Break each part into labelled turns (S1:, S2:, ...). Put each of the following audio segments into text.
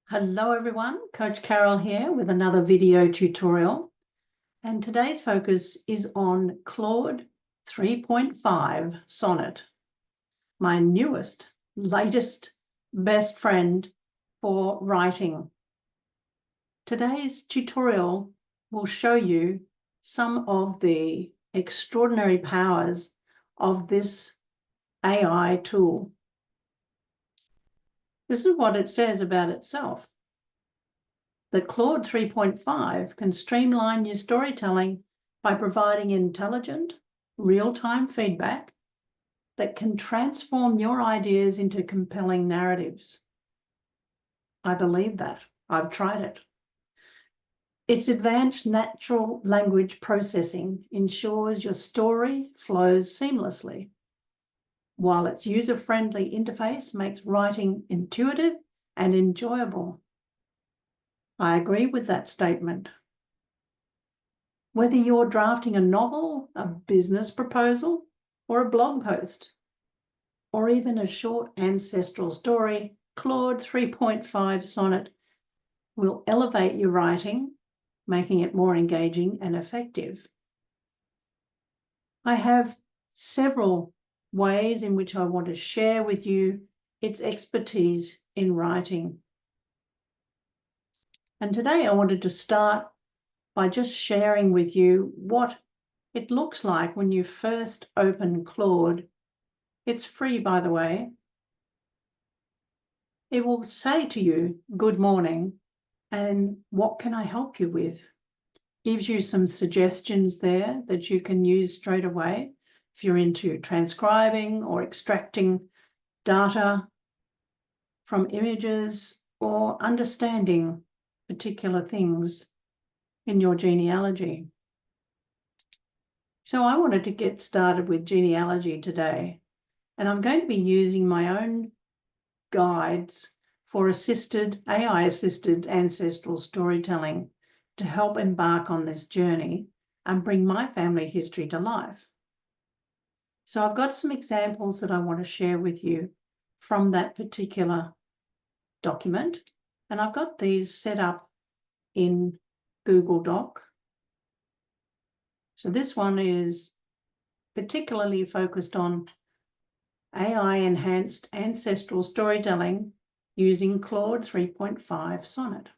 S1: Hello everyone, Coach Carol here with another video tutorial. And today's focus is on Claude 3.5 Sonnet, my newest, latest best friend for writing. Today's tutorial will show you some of the extraordinary powers of this AI tool. This is what it says about itself. That Claude 3.5 can streamline your storytelling by providing intelligent, real-time feedback that can transform your ideas into compelling narratives. I believe that. I've tried it. Its advanced natural language processing ensures your story flows seamlessly, while its user-friendly interface makes writing intuitive and enjoyable. I agree with that statement. Whether you're drafting a novel, a business proposal, or a blog post, or even a short ancestral story, Claude 3.5 Sonnet will elevate your writing, making it more engaging and effective. I have several ways in which I want to share with you its expertise in writing. And today I wanted to start by just sharing with you what it looks like when you first open Claude. It's free, by the way. It will say to you, "Good morning, and what can I help you with?" Gives you some suggestions there that you can use straight away if you're into transcribing or extracting data from images or understanding particular things in your genealogy. So I wanted to get started with genealogy today, and I'm going to be using my own guides for AI-assisted ancestral storytelling to help embark on this journey and bring my family history to life. So I've got some examples that I want to share with you from that particular document, and I've got these set up in Google Doc. So this one is particularly focused on AI-enhanced ancestral storytelling using Claude 3.5 Sonnet.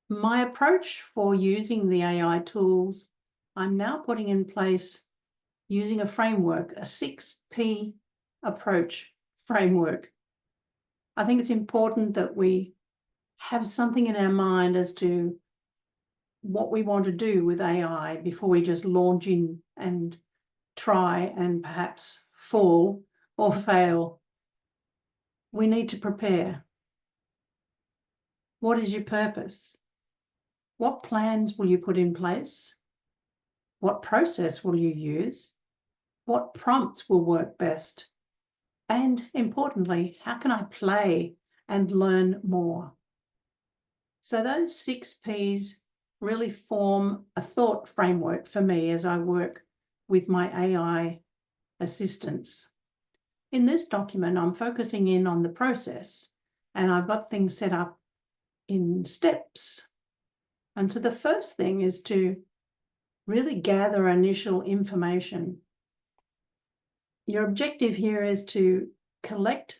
S1: My approach for using the AI tools, I'm now putting in place using a framework, a 6P approach framework. I think it's important that we have something in our mind as to what we want to do with AI before we just launch in and try and perhaps fall or fail. We need to prepare. What is your purpose? What plans will you put in place? What process will you use? What prompts will work best? And importantly, how can I play and learn more? So those 6 Ps really form a thought framework for me as I work with my AI assistants. In this document, I'm focusing in on the process, and I've got things set up in steps. And so the first thing is to really gather initial information. Your objective here is to collect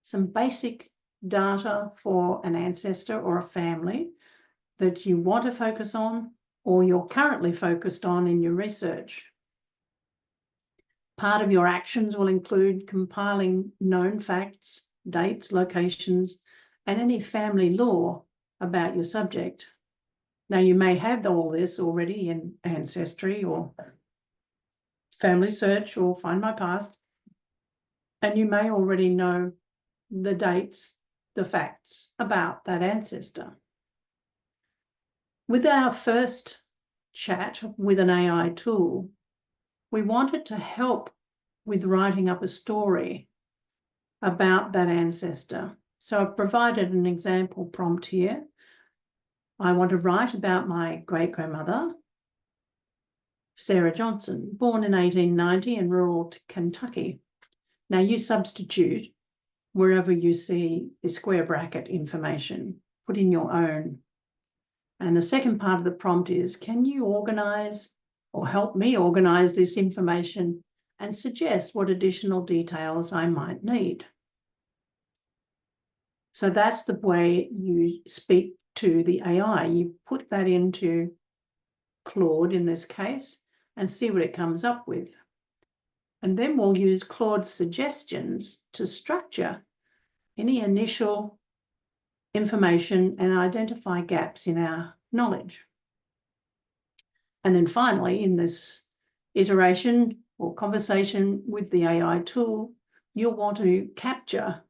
S1: some basic data for an ancestor or a family that you want to focus on or you're currently focused on in your research. Part of your actions will include compiling known facts, dates, locations, and any family lore about your subject. Now, you may have all this already in Ancestry or Family Search or Find My Past, and you may already know the dates, the facts about that ancestor. With our first chat with an AI tool, we wanted to help with writing up a story about that ancestor. So I've provided an example prompt here. I want to write about my great-grandmother, Sarah Johnson, born in 1890 in rural Kentucky. Now you substitute wherever you see the square bracket information, put in your own. And the second part of the prompt is, can you organise or help me organise this information and suggest what additional details I might need? So that's the way you speak to the AI. You put that into Claude in this case and see what it comes up with. And then we'll use Claude's suggestions to structure any initial information and identify gaps in our knowledge. And then finally, in this iteration or conversation with the AI tool, you'll want to capture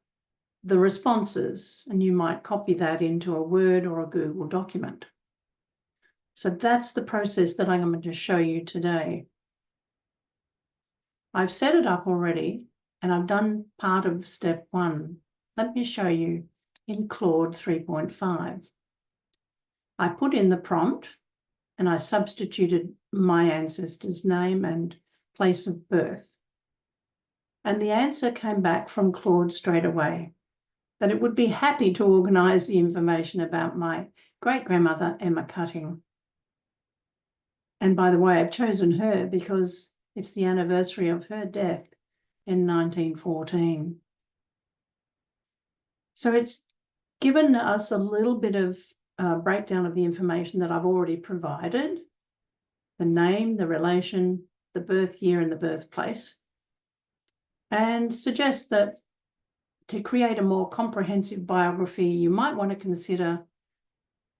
S1: the responses, and you might copy that into a Word or a Google document. So that's the process that I'm going to show you today. I've set it up already, and I've done part of step 1. Let me show you in Claude 3.5. I put in the prompt, and I substituted my ancestor's name and place of birth. And the answer came back from Claude straight away, that it would be happy to organise the information about my great-grandmother, Emma Cutting. And by the way, I've chosen her because it's the anniversary of her death in 1914. So it's given us a little bit of breakdown of the information that I've already provided, the name, the relation, the birth year, and the birthplace, and suggests that to create a more comprehensive biography, you might want to consider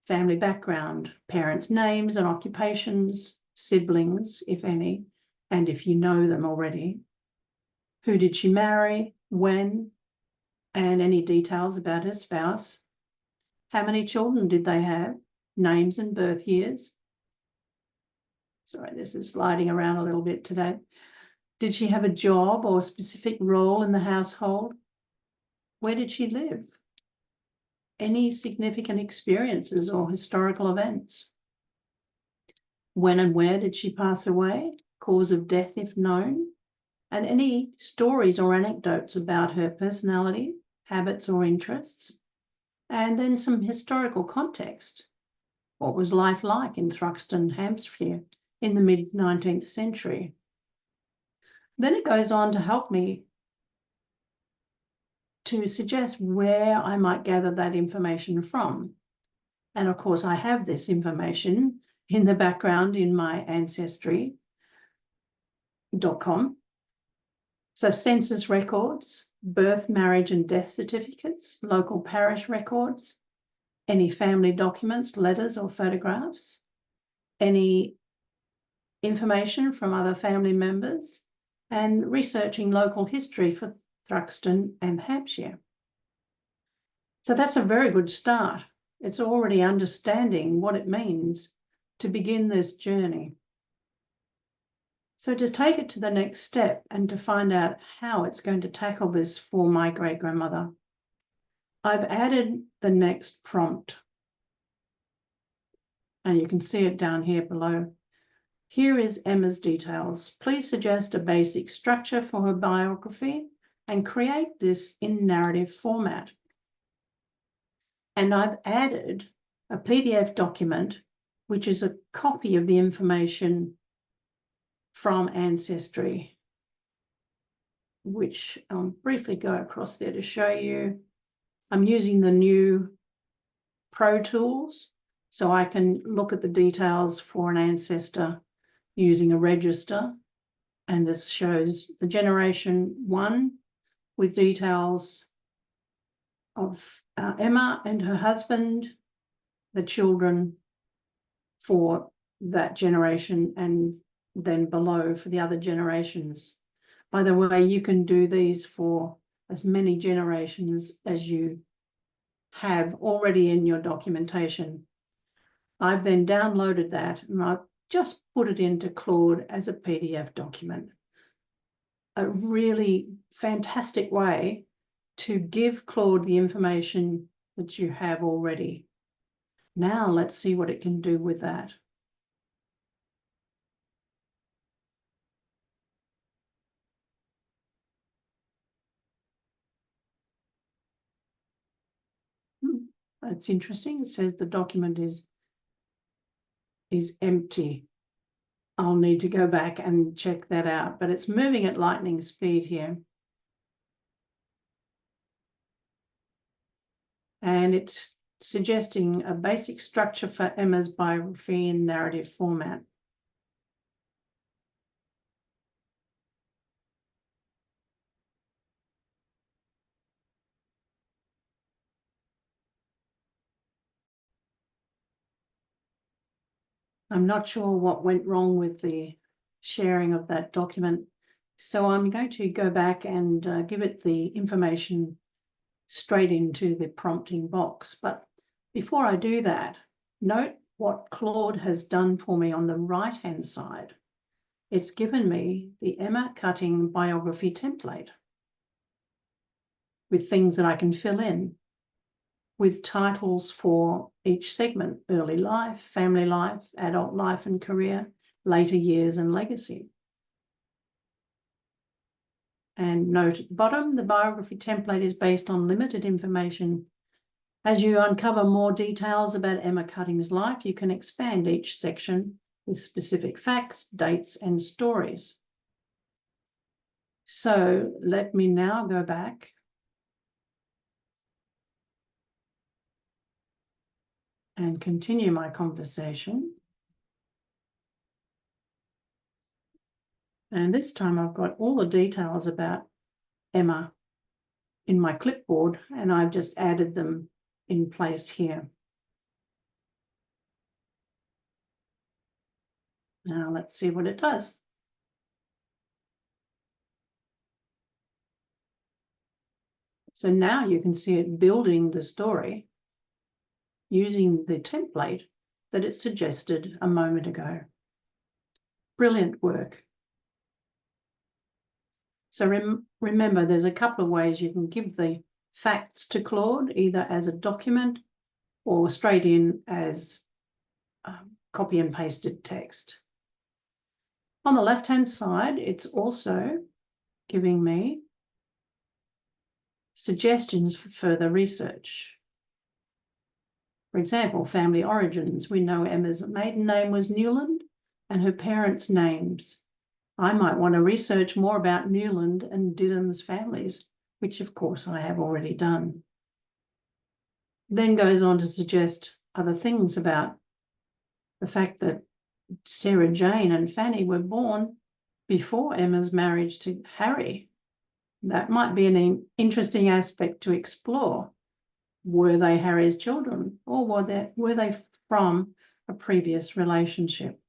S1: family background, parents' names and occupations, siblings, if any, and if you know them already. Who did she marry, when, and any details about her spouse. How many children did they have, names and birth years. Sorry, this is sliding around a little bit today. Did she have a job or a specific role in the household? Where did she live? Any significant experiences or historical events? When and where did she pass away? Cause of death if known? And any stories or anecdotes about her personality, habits or interests? And then some historical context. What was life like in Thruxton, Hampshire in the mid-19th century? Then it goes on to help me to suggest where I might gather that information from. And of course, I have this information in the background in my Ancestry.com. So census records, birth, marriage and death certificates, local parish records, any family documents, letters or photographs, any information from other family members, and researching local history for Thruxton and Hampshire. So that's a very good start. It's already understanding what it means to begin this journey. So to take it to the next step and to find out how it's going to tackle this for my great-grandmother, I've added the next prompt. And you can see it down here below. Here is Emma's details. Please suggest a basic structure for her biography and create this in narrative format. And I've added a PDF document, which is a copy of the information from Ancestry, which I'll briefly go across there to show you. I'm using the new Pro tools, so I can look at the details for an ancestor using a register. And this shows the generation 1 with details of Emma and her husband, the children for that generation, and then below for the other generations. By the way, you can do these for as many generations as you have already in your documentation. I've then downloaded that and I've just put it into Claude as a PDF document. A really fantastic way to give Claude the information that you have already. Now let's see what it can do with that. It's interesting. It says the document is empty. I'll need to go back and check that out, but it's moving at lightning speed here. And it's suggesting a basic structure for Emma's biography in narrative format. I'm not sure what went wrong with the sharing of that document, so I'm going to go back and give it the information straight into the prompting box. But before I do that, note what Claude has done for me on the right-hand side. It's given me the Emma Cutting biography template with things that I can fill in, with titles for each segment: early life, family life, adult life and career, later years and legacy. And note at the bottom, the biography template is based on limited information. As you uncover more details about Emma Cutting's life, you can expand each section with specific facts, dates, and stories. So let me now go back and continue my conversation. And this time I've got all the details about Emma in my clipboard, and I've just added them in place here. Now let's see what it does. So now you can see it building the story using the template that it suggested a moment ago. Brilliant work. So remember, there's a couple of ways you can give the facts to Claude, either as a document or straight in as copy and pasted text. On the left-hand side, it's also giving me suggestions for further research. For example, family origins. We know Emma's maiden name was Newland and her parents' names. I might want to research more about Newland and Didham's families, which of course I have already done. Then goes on to suggest other things about the fact that Sarah Jane and Fanny were born before Emma's marriage to Harry. That might be an interesting aspect to explore. Were they Harry's children, or were they from a previous relationship?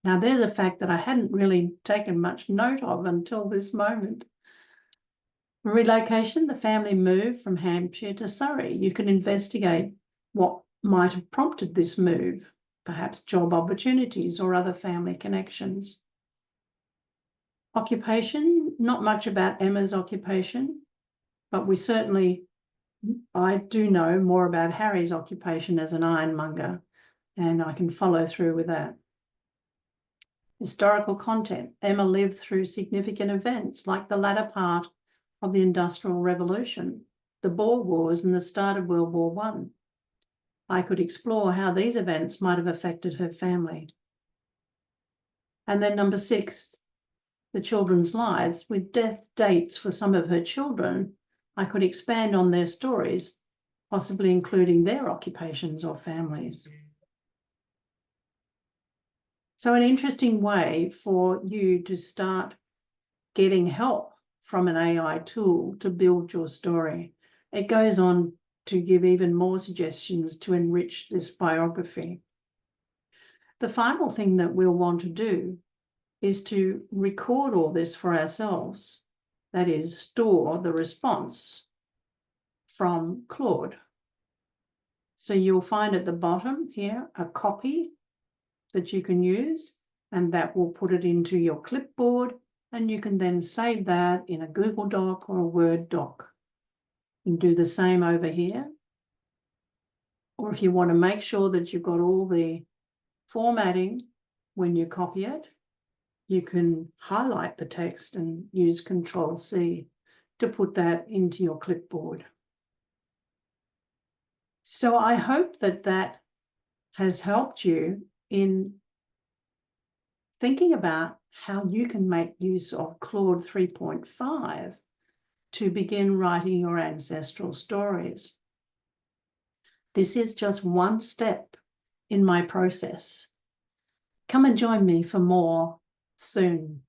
S1: Now, there's a fact that I hadn't really taken much note of until this moment. Relocation, the family moved from Hampshire to Surrey. You can investigate what might have prompted this move, perhaps job opportunities or other family connections. Occupation, not much about Emma's occupation, but I do know more about Harry's occupation as an ironmonger, and I can follow through with that. Historical content. Emma lived through significant events like the latter part of the Industrial Revolution, the Boer Wars, and the start of World War I. I could explore how these events might have affected her family. And then number 6, the children's lives. With death dates for some of her children, I could expand on their stories, possibly including their occupations or families. So an interesting way for you to start getting help from an AI tool to build your story. It goes on to give even more suggestions to enrich this biography. The final thing that we'll want to do is to record all this for ourselves. That is, store the response from Claude. So you'll find at the bottom here a copy that you can use, and that will put it into your clipboard, and you can then save that in a Google Doc or a Word doc. You can do the same over here. Or if you want to make sure that you've got all the formatting when you copy it, you can highlight the text and use Control-C to put that into your clipboard. So I hope that that has helped you in thinking about how you can make use of Claude 3.5 to begin writing your ancestral stories. This is just one step in my process. Come and join me for more soon.